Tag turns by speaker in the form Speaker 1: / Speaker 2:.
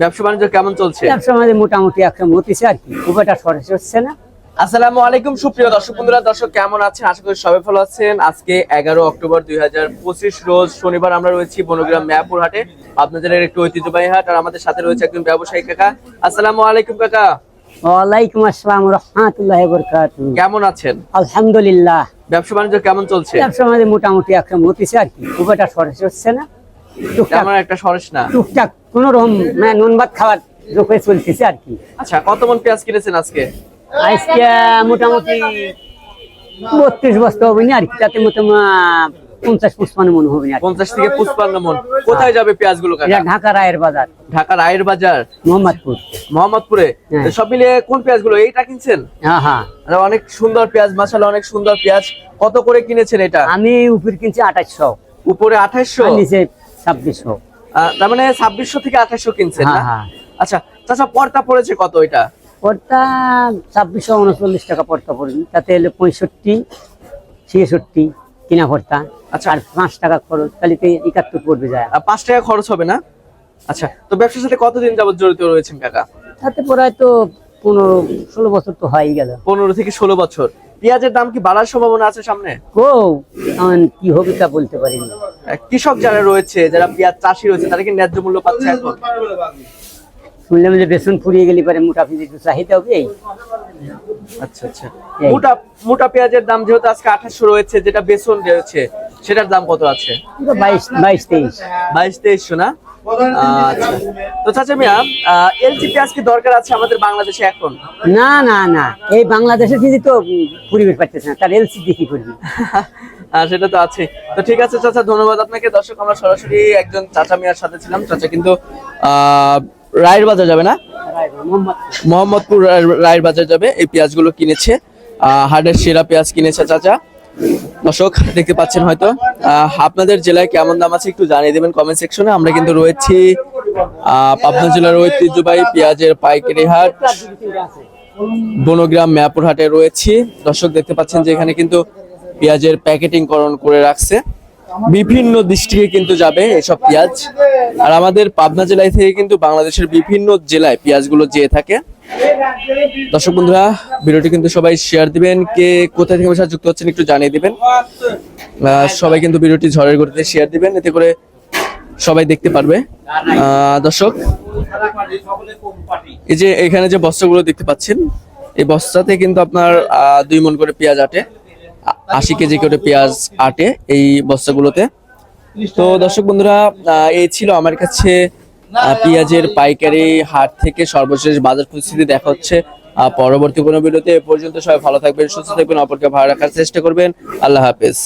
Speaker 1: ব্যবসা বাণিজ্য কেমন চলছে?
Speaker 2: ব্যবসা বাণিজ্য মোটামুটি একটা মতিছে আর কি, খুব একটা সরস হচ্ছে না।
Speaker 1: আসসালামু আলাইকুম সুপ্রিয় দর্শক বন্ধুরা, দর্শক কেমন আছেন? আশা করি সবাই ভালো আছেন। আজকে 11 অক্টোবর 2025 রোজ শনিবার আমরা রয়েছি বনগ্রাম মিয়াপুর হাটে, আপনাদের একটু ঐতিহ্যবাহী হাট। আর আমাদের সাথে রয়েছে একজন ব্যবসায়ী কাকা। আসসালামু আলাইকুম কাকা।
Speaker 2: ওয়ালাইকুম আসসালাম রাহমাতুল্লাহি ওয়া বারাকাতুহু।
Speaker 1: কেমন আছেন?
Speaker 2: আলহামদুলিল্লাহ।
Speaker 1: ব্যবসা বাণিজ্য কেমন চলছে?
Speaker 2: ব্যবসা বাণিজ্য মোটামুটি একটা মতিছে আর কি, খুব একটা সরস হচ্ছে না।
Speaker 1: তেমন একটা সরেস না।
Speaker 2: টুকটাক কোন রকম নুন ভাত খাওয়ার যোগে চলতেছে আর কি।
Speaker 1: আচ্ছা, কত মন পেঁয়াজ কিনেছেন আজকে?
Speaker 2: আজকে মোটামুটি 32 বস্তা হবে না আর কি, তাতে মোটামুটি 50-55 মন হবে না।
Speaker 1: 50 থেকে 55 মন। কোথায় যাবে পেঁয়াজগুলো কাকা?
Speaker 2: এটা ঢাকা রায়ের বাজার,
Speaker 1: ঢাকা রায়ের বাজার,
Speaker 2: মোহাম্মদপুর।
Speaker 1: মোহাম্মদপুরে।
Speaker 2: হ্যাঁ।
Speaker 1: সব মিলিয়ে কোন পেঁয়াজগুলো? এইটা কিনছেন?
Speaker 2: হ্যাঁ হ্যাঁ,
Speaker 1: অনেক সুন্দর পেঁয়াজ, মাশাআল্লাহ অনেক সুন্দর পেঁয়াজ। কত করে কিনেছেন এটা?
Speaker 2: আমি উপর কিনছি 2800,
Speaker 1: উপরে 2800,
Speaker 2: নিচে 2600।
Speaker 1: তার মানে 2600 থেকে 2800 কিনছেন না?
Speaker 2: হ্যাঁ।
Speaker 1: আচ্ছা চাচা, পর্তা পড়েছে কত এটা?
Speaker 2: পড়তা 2639 টাকা পড়তা পড়বে, তাতে হলো 65-66 কিনা পড়তা।
Speaker 1: আচ্ছা।
Speaker 2: আর 5 টাকা খরচ, তাহলে তো 71 পড়বে যায়।
Speaker 1: 5 টাকা খরচ হবে না? আচ্ছা, তো ব্যবসার সাথে কতদিন যাবত জড়িত রয়েছেন কাকা?
Speaker 2: তাতে প্রায় তো 15-16 বছর তো হয়েই গেল।
Speaker 1: 15 থেকে 16 বছর। পেঁয়াজের দাম কি বাড়ার সম্ভাবনা আছে সামনে?
Speaker 2: এখন কি হবে তা বলতে পারিনি।
Speaker 1: কৃষক যারা রয়েছে, যারা পেঁয়াজ চাষি রয়েছে, তারা কি ন্যায্য মূল্য পাচ্ছে এখন?
Speaker 2: শুনলাম যে বেসন ফুরিয়ে গেলে পরে মোটা পেঁয়াজ একটু চাহিদা হবে।
Speaker 1: আচ্ছা আচ্ছা। মোটা পেঁয়াজের দাম যেহেতু আজকে 2800 রয়েছে, যেটা বেসন রয়েছে সেটার দাম কত আছে?
Speaker 2: 22-23
Speaker 1: না? আচ্ছা, তো চাচা মিয়া, এলচি পেঁয়াজ কি দরকার আছে আমাদের বাংলাদেশে এখন?
Speaker 2: না না না, এই বাংলাদেশের ফিজি তো পরিবেশ পাচ্ছে না, তার এলসি দিয়ে কি করবি?
Speaker 1: সেটা তো আছে। তো ঠিক আছে চাচা, ধন্যবাদ আপনাকে। দর্শক, আমরা সরাসরি একজন চাচা মিয়ার সাথে ছিলাম। চাচা কিন্তু রায়ের বাজার যাবে না, মোহাম্মদপুর রায়ের বাজার যাবে। এই পেঁয়াজগুলো কিনেছে, হাটের সেরা পেঁয়াজ কিনেছে চাচা। দর্শক দেখতে পাচ্ছেন হয়তো। আপনাদের জেলায় কেমন দাম আছে একটু জানিয়ে দেবেন কমেন্ট সেকশনে। আমরা কিন্তু রয়েছি পাবনা জেলার ঐতিহ্যবাহী পেঁয়াজের পাইকারি হাট বনগ্রাম মিয়াপুর হাটে রয়েছি। দর্শক দেখতে পাচ্ছেন যে এখানে কিন্তু পেঁয়াজের প্যাকেটিং করণ করে রাখছে। বিভিন্ন ডিস্ট্রিক্টে কিন্তু যাবে এসব পেঁয়াজ। আর আমাদের পাবনা জেলায় থেকে কিন্তু বাংলাদেশের বিভিন্ন জেলায় পেঁয়াজগুলো যেয়ে থাকে। দর্শক বন্ধুরা, ভিডিওটি কিন্তু সবাই শেয়ার দিবেন। কে কোথায় থেকে যুক্ত হচ্ছেন একটু জানিয়ে দিবেন। সবাই কিন্তু ভিডিওটি ঝড়ের গতিতে শেয়ার দিবেন, এতে করে সবাই দেখতে পারবে। দর্শক, এই যে এখানে যে বস্তাগুলো দেখতে পাচ্ছেন, এই বস্তাতে কিন্তু আপনার 2 মণ করে পেঁয়াজ আটে, 80 কেজি করে পেঁয়াজ আটে এই বস্তাগুলোতে। তো দর্শক বন্ধুরা, এই ছিল আমার কাছে পেঁয়াজের পাইকারি হাট থেকে সর্বশেষ বাজার পরিস্থিতি। দেখা হচ্ছে পরবর্তী কোনো ভিডিওতে। এ পর্যন্ত সবাই ভালো থাকবেন, সুস্থ থাকবেন, অপরকে ভালো রাখার চেষ্টা করবেন। আল্লাহ হাফেজ।